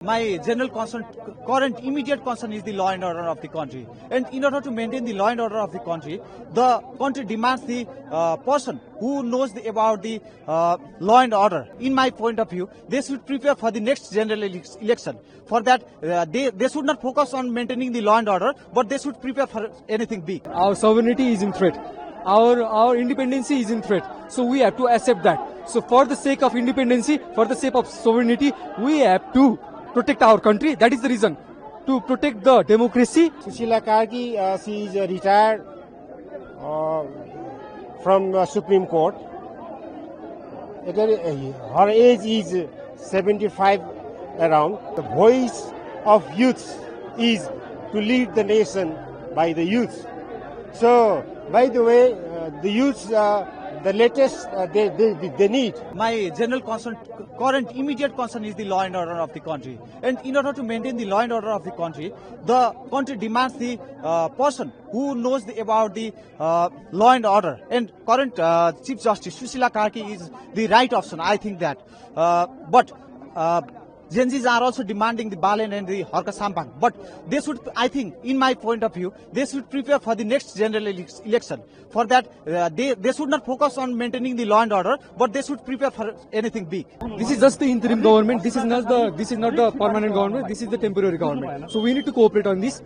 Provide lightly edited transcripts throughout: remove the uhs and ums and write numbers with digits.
My general concern, current immediate concern is the law and order of the country. And in order to maintain the law and order of the country demands the person who knows about the law and order. In my point of view, they should prepare for the next general election. For that, they should not focus on maintaining the law and order, but they should prepare for anything big. Our sovereignty is in threat. Our independence is in threat. So we have to accept that. So for the sake of independence, for the sake of sovereignty, we have to protect our country. That is the reason. To protect the democracy. Sushila Karki, she is retired from Supreme Court. Her age is 75 around. The voice of youth is to lead the nation by the youth. So, by the way, the youth, the latest they need. My general concern, current immediate concern is the law and order of the country. And in order to maintain the law and order of the country demands the person who knows about the law and order. And current Chief Justice Sushila Karki is the right option, I think that. But Gen Zs are also demanding the Balen and the Harka Sampang. But they should, I think, in my point of view, they should prepare for the next general election. For that, they should not focus on maintaining the law and order, but they should prepare for anything big. This is just the interim government. This is not the permanent government. This is the temporary government. So we need to cooperate on this.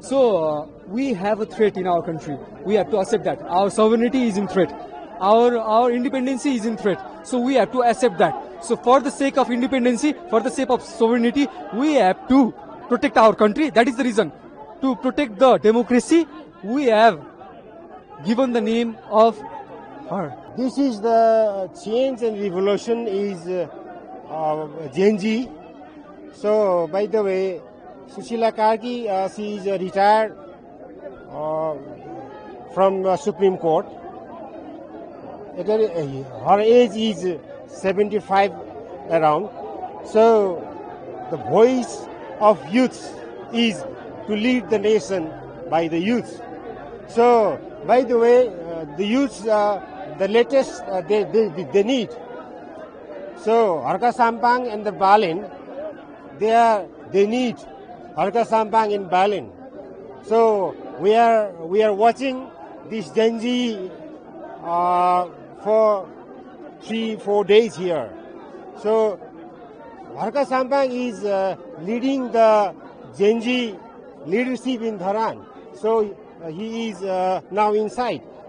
So we have a threat in our country. We have to accept that. Our sovereignty is in threat. Our independence is in threat. So we have to accept that. So for the sake of independence, for the sake of sovereignty, we have to protect our country. That is the reason. To protect the democracy, we have given the name of her. This is the change and revolution is Gen Z. So, by the way, Sushila Karki, she is retired from Supreme Court. Her age is 75 around. So the voice of youth is to lead the nation by the youth. So, by the way, the youth, the latest they need. So Harka Sampang and the Balen, they need Harka Sampang in Balen. So we are watching this Gen Z for 3-4 days here. So Harka Sampang is leading the Gen Z leadership in Dharan. So he is now inside.